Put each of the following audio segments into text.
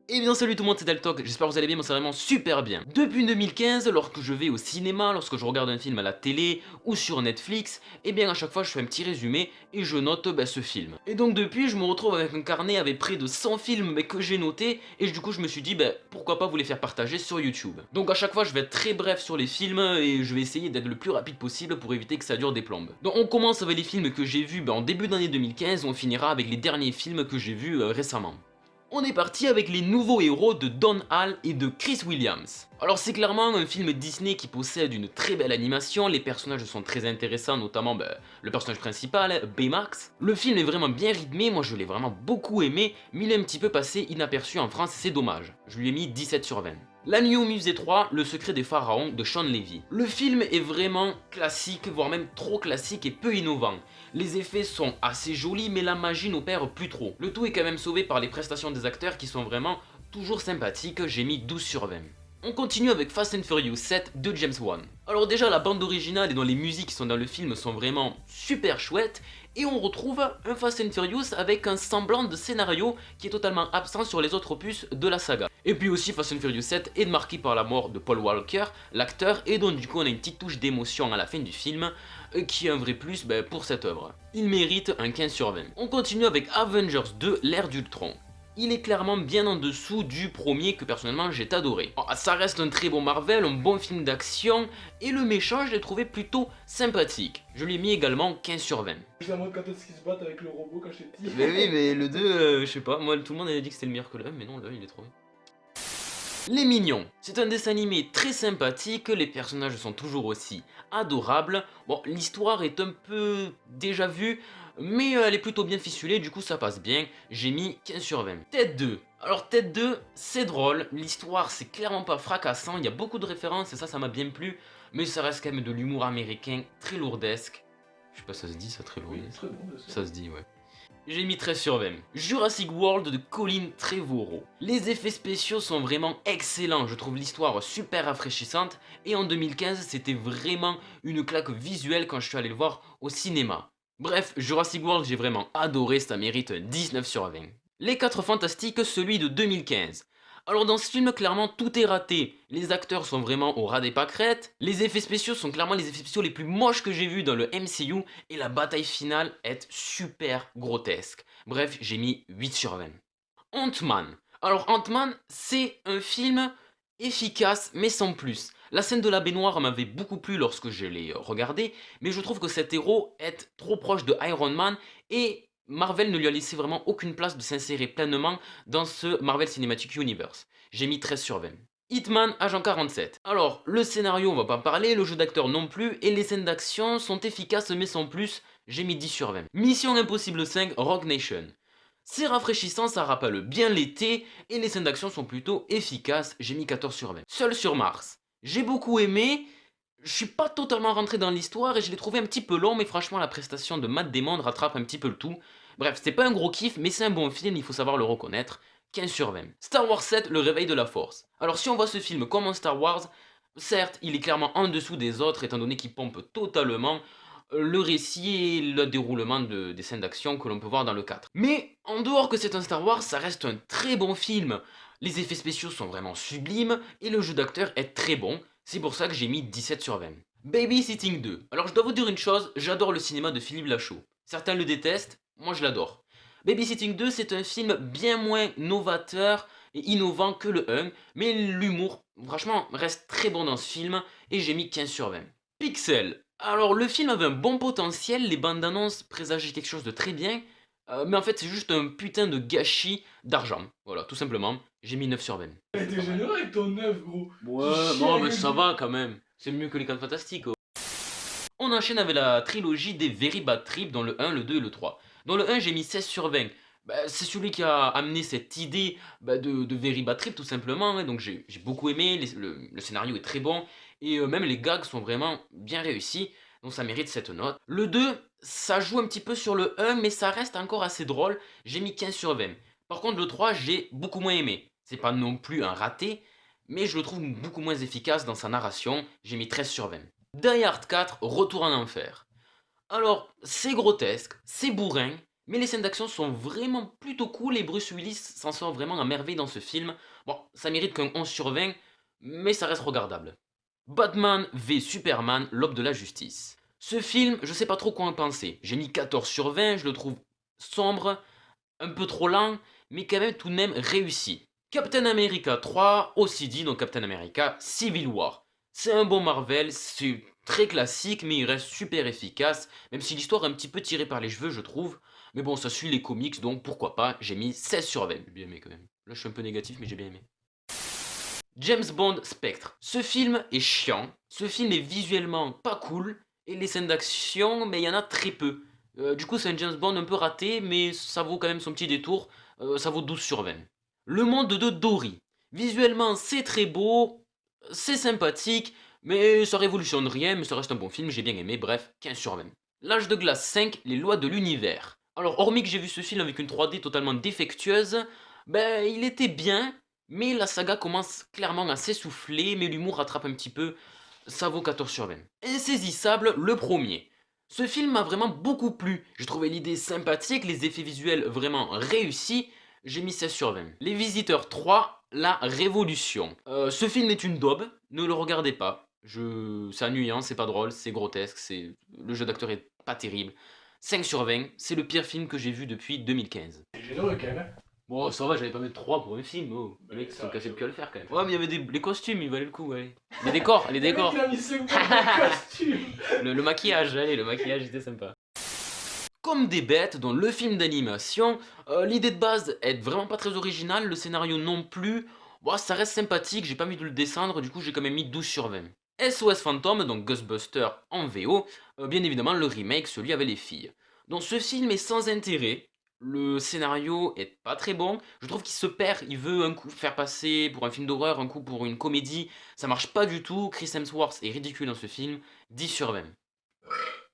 Eh bien salut tout le monde, c'est Deltalk, j'espère que vous allez bien, moi ça va vraiment super bien. Depuis 2015, lorsque je vais au cinéma, lorsque je regarde un film à la télé ou sur Netflix, eh bien à chaque fois je fais un petit résumé et je note ce film. Et donc depuis, je me retrouve avec un carnet avec près de 100 films que j'ai notés et du coup je me suis dit pourquoi pas vous les faire partager sur YouTube. Donc à chaque fois je vais être très bref sur les films et je vais essayer d'être le plus rapide possible pour éviter que ça dure des plombes. Donc on commence avec les films que j'ai vus en début d'année 2015 et on finira avec les derniers films que j'ai vus récemment. On est parti avec les nouveaux héros de Don Hall et de Chris Williams. Alors c'est clairement un film Disney qui possède une très belle animation, les personnages sont très intéressants, notamment le personnage principal, Baymax. Le film est vraiment bien rythmé, moi je l'ai vraiment beaucoup aimé, mais il est un petit peu passé inaperçu en France, c'est dommage. Je lui ai mis 17 sur 20. La nuit au musée 3, le secret des pharaons de Sean Levy. Le film est vraiment classique, voire même trop classique et peu innovant. Les effets sont assez jolis mais la magie n'opère plus trop. Le tout est quand même sauvé par les prestations des acteurs qui sont vraiment toujours sympathiques, j'ai mis 12 sur 20. On continue avec Fast and Furious 7 de James Wan. Alors déjà la bande originale et dans les musiques qui sont dans le film sont vraiment super chouettes et on retrouve un Fast and Furious avec un semblant de scénario qui est totalement absent sur les autres opus de la saga. Et puis aussi Fast and Furious 7 est marqué par la mort de Paul Walker, l'acteur, et donc du coup on a une petite touche d'émotion à la fin du film qui est un vrai plus pour cette œuvre. Il mérite un 15 sur 20. On continue avec Avengers 2, l'ère d'Ultron. Il est clairement bien en dessous du premier que personnellement j'ai adoré. Ça reste un très bon Marvel, un bon film d'action, et le méchant je l'ai trouvé plutôt sympathique. Je lui ai mis également 15 sur 20. Je me demande quand est-ce qu'ils se battent avec le robot quand j'étais petit. Mais oui, mais le 2, je sais pas, moi tout le monde avait dit que c'était le meilleur que le 1, mais non, le 1 il est trop bien. Les Mignons, c'est un dessin animé très sympathique, les personnages sont toujours aussi adorables. Bon, l'histoire est un peu déjà vue, mais elle est plutôt bien ficelée, du coup ça passe bien, j'ai mis 15 sur 20. Tête 2. Alors Tête 2, c'est drôle, l'histoire c'est clairement pas fracassant, il y a beaucoup de références et ça m'a bien plu, mais ça reste quand même de l'humour américain très lourdesque. Je sais pas, ça se dit ça, très Oui, lourdesque. très bon, bien sûr. Ça se dit, ouais. J'ai mis 13 sur 20. Jurassic World de Colin Trevorrow. Les effets spéciaux sont vraiment excellents, je trouve l'histoire super rafraîchissante et en 2015 c'était vraiment une claque visuelle quand je suis allé le voir au cinéma. Bref, Jurassic World j'ai vraiment adoré, ça mérite un 19 sur 20. Les 4 Fantastiques, celui de 2015. Alors dans ce film, clairement tout est raté. Les acteurs sont vraiment au ras des pâquerettes, les effets spéciaux sont clairement les effets spéciaux les plus moches que j'ai vus dans le MCU, et la bataille finale est super grotesque. Bref, j'ai mis 8 sur 20. Ant-Man. Alors Ant-Man, c'est un film efficace mais sans plus. La scène de la baignoire m'avait beaucoup plu lorsque je l'ai regardé, mais je trouve que cet héros est trop proche de Iron Man et Marvel ne lui a laissé vraiment aucune place de s'insérer pleinement dans ce Marvel Cinematic Universe. J'ai mis 13 sur 20. Hitman Agent 47. Alors, le scénario on va pas en parler, le jeu d'acteur non plus, et les scènes d'action sont efficaces mais sans plus, j'ai mis 10 sur 20. Mission Impossible 5 Rogue Nation. C'est rafraîchissant, ça rappelle bien l'été, et les scènes d'action sont plutôt efficaces, j'ai mis 14 sur 20. Seul sur Mars. J'ai beaucoup aimé, je suis pas totalement rentré dans l'histoire et je l'ai trouvé un petit peu long, mais franchement la prestation de Matt Damon rattrape un petit peu le tout. Bref, c'est pas un gros kiff, mais c'est un bon film, il faut savoir le reconnaître. 15 sur 20. Star Wars 7, le réveil de la force. Alors si on voit ce film comme un Star Wars, certes, il est clairement en dessous des autres, étant donné qu'il pompe totalement le récit et le déroulement des scènes d'action que l'on peut voir dans le 4. Mais en dehors que c'est un Star Wars, ça reste un très bon film. Les effets spéciaux sont vraiment sublimes et le jeu d'acteur est très bon, c'est pour ça que j'ai mis 17 sur 20. Babysitting 2. Alors je dois vous dire une chose, j'adore le cinéma de Philippe Lachaud. Certains le détestent, moi je l'adore. Babysitting 2 c'est un film bien moins novateur et innovant que le 1, mais l'humour, franchement, reste très bon dans ce film et j'ai mis 15 sur 20. Pixel. Alors le film avait un bon potentiel, les bandes annonces présageaient quelque chose de très bien, mais en fait c'est juste un putain de gâchis d'argent. Voilà, tout simplement, j'ai mis 9 sur 20. T'as été généreux avec ton œuf, gros. Ouais, Tu bon, chies mais avec ça le- va quand même. C'est mieux que les 4 Fantastiques. Oh. On enchaîne avec la trilogie des Very Bad Trip dans le 1, le 2 et le 3. Dans le 1, j'ai mis 16 sur 20. C'est celui qui a amené cette idée de Very Bad Trip tout simplement. Donc j'ai beaucoup aimé, le scénario est très bon. Et même les gags sont vraiment bien réussis. Donc ça mérite cette note. Le 2, ça joue un petit peu sur le 1, mais ça reste encore assez drôle. J'ai mis 15 sur 20. Par contre, le 3, j'ai beaucoup moins aimé. C'est pas non plus un raté, mais je le trouve beaucoup moins efficace dans sa narration. J'ai mis 13 sur 20. Die Hard 4, Retour en enfer. Alors, c'est grotesque, c'est bourrin, Mais les scènes d'action sont vraiment plutôt cool et Bruce Willis s'en sort vraiment à merveille dans ce film. Bon, ça mérite qu'un 11 sur 20, mais ça reste regardable. Batman v Superman, l'aube de la justice. Ce film, je sais pas trop quoi en penser. J'ai mis 14 sur 20, je le trouve sombre, un peu trop lent, mais quand même tout de même réussi. Captain America 3, aussi dit, donc Captain America Civil War. C'est un bon Marvel, c'est très classique, mais il reste super efficace, même si l'histoire est un petit peu tirée par les cheveux, je trouve. Mais bon, ça suit les comics, donc pourquoi pas, j'ai mis 16 sur 20. J'ai bien aimé quand même. Là, je suis un peu négatif, mais j'ai bien aimé. James Bond Spectre. Ce film est chiant, ce film est visuellement pas cool, et les scènes d'action, mais il y en a très peu. Du coup, c'est un James Bond un peu raté, mais ça vaut quand même son petit détour, ça vaut 12 sur 20. Le monde de Dory. Visuellement, c'est très beau, c'est sympathique, mais ça révolutionne rien, mais ça reste un bon film, j'ai bien aimé, bref, 15 sur 20. L'âge de glace 5, les lois de l'univers. Alors, hormis que j'ai vu ce film avec une 3D totalement défectueuse, ben, il était bien, mais la saga commence clairement à s'essouffler, mais l'humour rattrape un petit peu, ça vaut 14 sur 20. Insaisissable, le premier. Ce film m'a vraiment beaucoup plu, j'ai trouvé l'idée sympathique, les effets visuels vraiment réussis, j'ai mis 16 sur 20. Les Visiteurs 3, la révolution. Ce film est une daube, ne le regardez pas. C'est ennuyant, c'est pas drôle, c'est grotesque, le jeu d'acteur est pas terrible. 5 sur 20, c'est le pire film que j'ai vu depuis 2015. C'est généreux quand même. Bon, ça va, j'allais pas mettre 3 pour un film, oh. Les mecs se sont cassés le cul à le faire quand même. Ouais, mais il y avait les costumes, ils valaient le coup, ouais. Les décors, les décors. Le mec, il a mis 5 de costume. Le maquillage, allez, le maquillage était sympa. Comme des bêtes dans le film d'animation, l'idée de base est vraiment pas très originale, le scénario non plus. Bon, ça reste sympathique, j'ai pas envie de le descendre, du coup j'ai quand même mis 12 sur 20. SOS Phantom, donc Ghostbuster en VO, bien évidemment le remake, celui avec les filles. Donc ce film est sans intérêt, le scénario est pas très bon, je trouve qu'il se perd, il veut un coup faire passer pour un film d'horreur, un coup pour une comédie, ça marche pas du tout, Chris Hemsworth est ridicule dans ce film, 10 sur 20.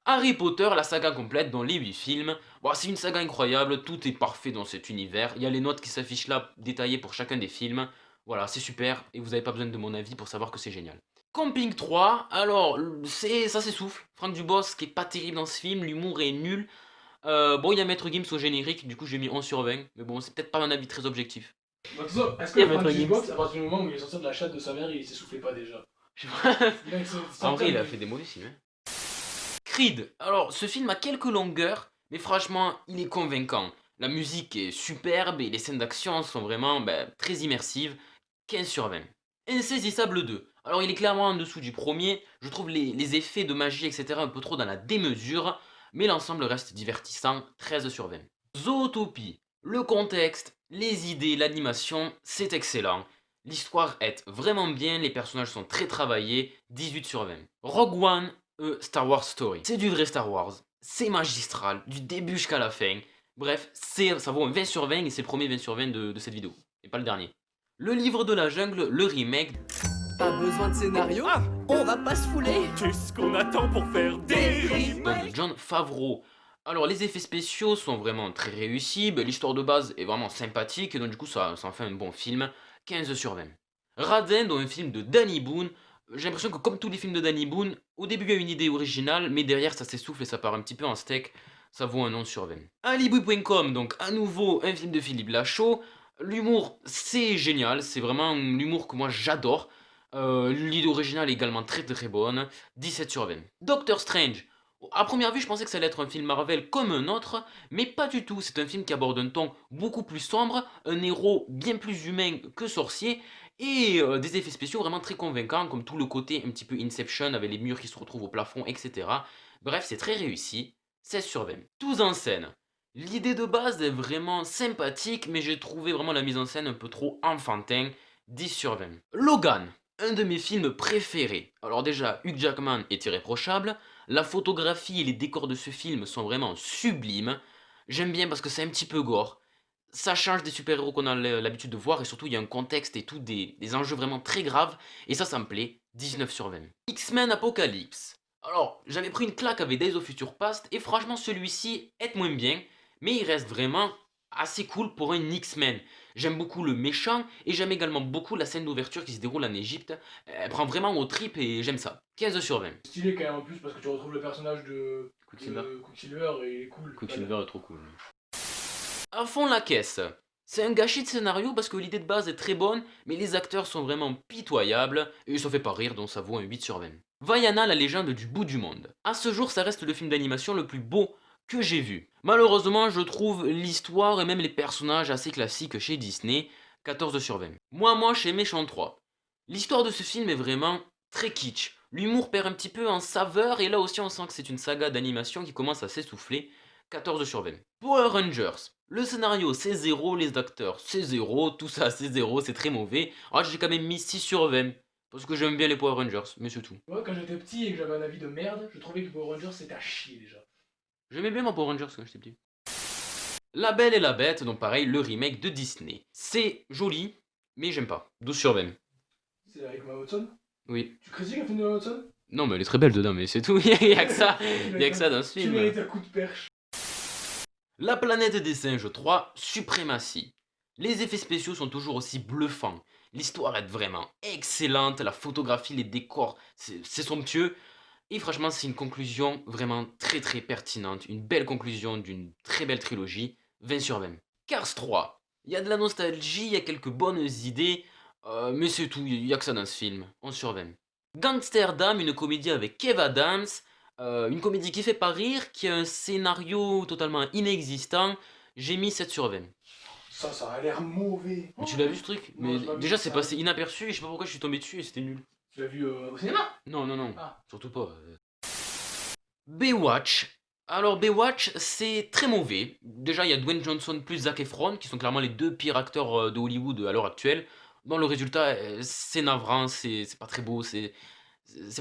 Harry Potter, la saga complète dans les 8 films. Bon, c'est une saga incroyable, tout est parfait dans cet univers. Il y a les notes qui s'affichent là, détaillées pour chacun des films. Voilà, c'est super, et vous n'avez pas besoin de mon avis pour savoir que c'est génial. Camping 3, alors, ça s'essouffle. Franck Dubosc qui est pas terrible dans ce film, l'humour est nul. Bon, il y a Maître Gims au générique, du coup j'ai mis 11 sur 20. Mais bon, c'est peut-être pas un avis très objectif. Bah, tout ça, est-ce Il y que a le Maître fan du Gims. box, à partir du moment où il est sorti de la chatte de sa mère, il s'essoufflait pas déjà? Mec, En vrai, il a fait des mauvais films. Hein. Creed. Alors, ce film a quelques longueurs, mais franchement, il est convaincant. La musique est superbe et les scènes d'action sont vraiment très immersives. 15 sur 20. Insaisissable 2. Alors, il est clairement en dessous du premier. Je trouve les effets de magie, etc. un peu trop dans la démesure, mais l'ensemble reste divertissant. 13 sur 20. Zootopie. Le contexte, les idées, l'animation, c'est excellent. L'histoire est vraiment bien, les personnages sont très travaillés. 18 sur 20. Rogue One, Star Wars Story. C'est du vrai Star Wars. C'est magistral, du début jusqu'à la fin. Bref, ça vaut un 20 sur 20 et c'est le premier 20 sur 20 de cette vidéo. Et pas le dernier. Le livre de la jungle, le remake. Pas besoin de scénario, on va pas se fouler. Qu'est-ce qu'on attend pour faire des rimes? Donc de Jon Favreau. Alors les effets spéciaux sont vraiment très réussis, l'histoire de base est vraiment sympathique, et donc du coup ça en fait un bon film, 15 sur 20. Radin, dans un film de Danny Boone, j'ai l'impression que comme tous les films de Danny Boone, au début il y a une idée originale, mais derrière ça s'essouffle et ça part un petit peu en steak, ça vaut un 11 sur 20. Alibi.com, donc à nouveau un film de Philippe Lachaud, l'humour c'est génial, c'est vraiment l'humour que moi j'adore. L'idée originale est également très très bonne, 17 sur 20. Doctor Strange, à première vue je pensais que ça allait être un film Marvel comme un autre, mais pas du tout, c'est un film qui aborde un ton beaucoup plus sombre, un héros bien plus humain que sorcier, et des effets spéciaux vraiment très convaincants, comme tout le côté un petit peu Inception avec les murs qui se retrouvent au plafond, etc. Bref, c'est très réussi, 16 sur 20. Tous en scène. L'idée de base est vraiment sympathique, mais j'ai trouvé vraiment la mise en scène un peu trop enfantin, 10 sur 20. Logan, un de mes films préférés. Alors déjà, Hugh Jackman est irréprochable, la photographie et les décors de ce film sont vraiment sublimes. J'aime bien parce que c'est un petit peu gore. Ça change des super-héros qu'on a l'habitude de voir et surtout il y a un contexte et tout, des enjeux vraiment très graves. Et ça me plaît, 19 sur 20. X-Men Apocalypse. Alors, j'avais pris une claque avec Days of Future Past et franchement celui-ci est moins bien, mais il reste vraiment assez cool pour un X-Men. J'aime beaucoup le méchant et j'aime également beaucoup la scène d'ouverture qui se déroule en Égypte. Elle prend vraiment aux tripes et j'aime ça. 15 sur 20. Stylé quand même en plus parce que tu retrouves le personnage de Quicksilver. Quicksilver et il est cool. Quicksilver est trop cool. À fond la caisse. C'est un gâchis de scénario parce que l'idée de base est très bonne, mais les acteurs sont vraiment pitoyables, et ça fait pas rire donc ça vaut un 8 sur 20. Vaiana, la légende du bout du monde. À ce jour, ça reste le film d'animation le plus beau que j'ai vu. Malheureusement, je trouve l'histoire et même les personnages assez classiques chez Disney, 14 sur 20. Moi, chez Méchant 3. L'histoire de ce film est vraiment très kitsch. L'humour perd un petit peu en saveur, et là aussi on sent que c'est une saga d'animation qui commence à s'essouffler, 14 sur 20. Power Rangers. Le scénario c'est 0, les acteurs c'est 0, tout ça c'est 0, c'est très mauvais. Ah, j'ai quand même mis 6 sur 20. Parce que j'aime bien les Power Rangers, mais c'est tout. Moi, quand j'étais petit et que j'avais un avis de merde, je trouvais que les Power Rangers c'était à chier déjà. J'aimais bien mon Power Rangers quand j'étais petit. La Belle et la Bête, donc pareil, le remake de Disney. C'est joli, mais j'aime pas. 12 sur 20. C'est avec Emma Watson. Oui. Tu critiques le film de Emma Watson? Non, mais elle est très belle dedans, mais c'est tout. Il y a que ça. Il y a que ça dans ce Tu film. mérites un coup de perche. La planète des singes 3, Suprématie. Les effets spéciaux sont toujours aussi bluffants. L'histoire est vraiment excellente, la photographie, les décors, c'est somptueux. Et franchement, c'est une conclusion vraiment très très pertinente. Une belle conclusion d'une très belle trilogie. 20 sur 20. Cars 3. Il y a de la nostalgie, il y a quelques bonnes idées. Mais c'est tout, il n'y a que ça dans ce film. 11 sur 20. Gangsterdam, une comédie avec Kev Adams. Une comédie qui fait pas rire, qui a un scénario totalement inexistant. J'ai mis 7 sur 20. Ça a l'air mauvais. Mais tu l'as vu ce truc? Non, Mais j'ai pas vu déjà ça. c'est passé inaperçu et je sais pas pourquoi je suis tombé dessus et c'était nul. Tu l'as vu au cinéma? Non, non, non, Ah. surtout pas. Baywatch. Alors Baywatch c'est très mauvais. Déjà il y a Dwayne Johnson plus Zac Efron qui sont clairement les deux pires acteurs de Hollywood à l'heure actuelle. Dans le résultat c'est navrant, c'est pas très beau, c'est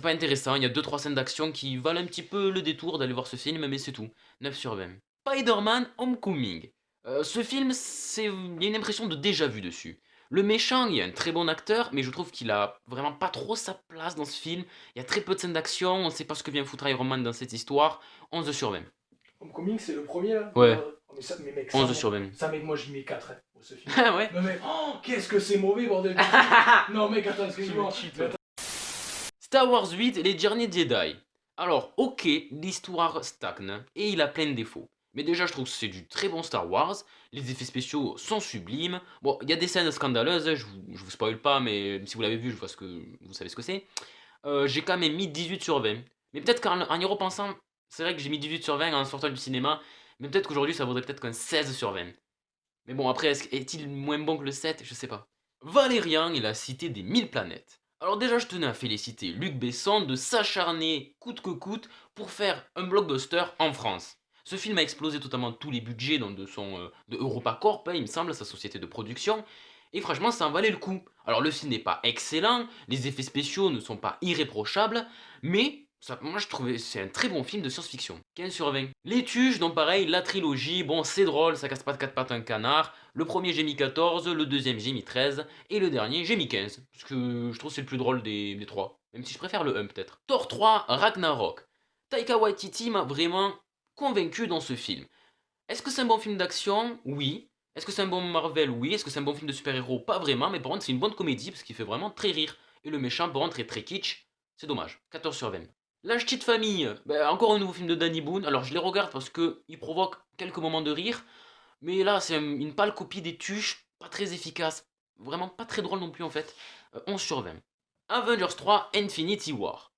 pas intéressant. Il y a 2-3 scènes d'action qui valent un petit peu le détour d'aller voir ce film, mais c'est tout. 9 sur 20. Spider-Man Homecoming. Ce film, il y a une impression de déjà-vu dessus. Le méchant, il y a un très bon acteur, mais je trouve qu'il a vraiment pas trop sa place dans ce film. Il y a très peu de scènes d'action, on sait pas ce que vient foutre Iron Man dans cette histoire. 11 sur 20. Homecoming, c'est le premier là? Ouais. Oh, mais mec, 11 sur 20. Ça, mec, moi j'y mets 4 pour ce film. Ah ouais. Non, mais qu'est-ce que c'est mauvais, bordel de Non, mec, attends, excuse-moi. Mais attends. Star Wars 8 et les Derniers Jedi. Alors, ok, l'histoire stagne et il a plein de défauts. Mais déjà, je trouve que c'est du très bon Star Wars. Les effets spéciaux sont sublimes. Bon, il y a des scènes scandaleuses, je vous spoil pas, mais si vous l'avez vu, vous savez ce que c'est. J'ai quand même mis 18 sur 20. Mais peut-être qu'en y repensant, c'est vrai que j'ai mis 18 sur 20 en sortant du cinéma. Mais peut-être qu'aujourd'hui, ça vaudrait peut-être qu'un 16 sur 20. Mais bon, après, est-il moins bon que le 7? Je sais pas. Valérian et la cité des 1000 planètes. Alors déjà, je tenais à féliciter Luc Besson de s'acharner coûte que coûte pour faire un blockbuster en France. Ce film a explosé totalement tous les budgets donc de EuropaCorp, il me semble, sa société de production. Et franchement, ça en valait le coup. Alors le film n'est pas excellent, les effets spéciaux ne sont pas irréprochables, mais moi je trouvais c'est un très bon film de science-fiction. 15 sur 20. Les Tuches, donc pareil, la trilogie, bon c'est drôle, ça casse pas de 4 pattes un canard. Le premier j'ai mis 14, le deuxième j'ai mis 13, et le dernier j'ai mis 15. Parce que je trouve que c'est le plus drôle des trois. Même si je préfère le 1 peut-être. Thor 3, Ragnarok. Taika Waititi m'a vraiment convaincu dans ce film. Est-ce que c'est un bon film d'action? Oui. Est-ce que c'est un bon Marvel? Oui. Est-ce que c'est un bon film de super-héros? Pas vraiment, mais par contre c'est une bonne comédie parce qu'il fait vraiment très rire. Et le méchant par contre est très kitsch. C'est dommage. 14 sur 20. La Petite Famille, encore un nouveau film de Danny Boone. Alors je les regarde parce qu'il provoque quelques moments de rire. Mais là c'est une pâle copie des Tuches, pas très efficace. Vraiment pas très drôle non plus en fait. 11 sur 20. Avengers 3 Infinity War.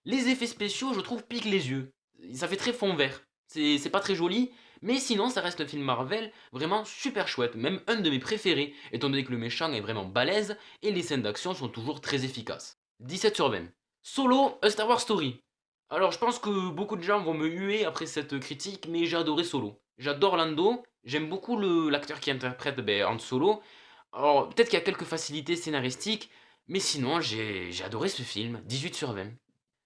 Les effets spéciaux je trouve piquent les yeux. Ça fait très fond vert. C'est pas très joli. Mais sinon, ça reste un film Marvel vraiment super chouette, même un de mes préférés, étant donné que le méchant est vraiment balèze et les scènes d'action sont toujours très efficaces. 17 sur 20. Solo, A Star Wars Story. Alors je pense que beaucoup de gens vont me huer après cette critique, mais j'ai adoré Solo. J'adore Lando, j'aime beaucoup l'acteur qui interprète Han Solo. Alors peut-être qu'il y a quelques facilités scénaristiques, mais sinon j'ai adoré ce film, 18 sur 20.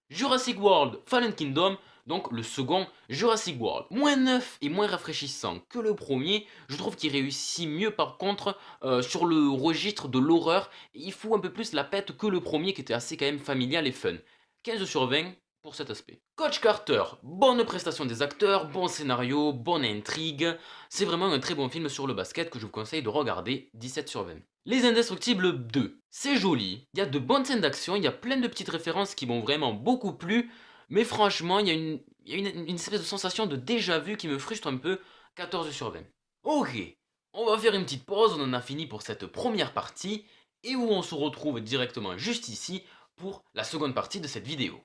Jurassic World Fallen Kingdom, donc le second Jurassic World. Moins neuf et moins rafraîchissant que le premier, je trouve qu'il réussit mieux par contre sur le registre de l'horreur. Il fout un peu plus la pète que le premier qui était assez quand même familial et fun. 15 sur 20 pour cet aspect. Coach Carter, bonne prestation des acteurs, bon scénario, bonne intrigue. C'est vraiment un très bon film sur le basket que je vous conseille de regarder, 17 sur 20. Les Indestructibles 2, c'est joli, il y a de bonnes scènes d'action, il y a plein de petites références qui m'ont vraiment beaucoup plu, mais franchement, il y a une espèce de sensation de déjà-vu qui me frustre un peu, 14 sur 20. Ok, on va faire une petite pause, on en a fini pour cette première partie, et où on se retrouve directement juste ici pour la seconde partie de cette vidéo.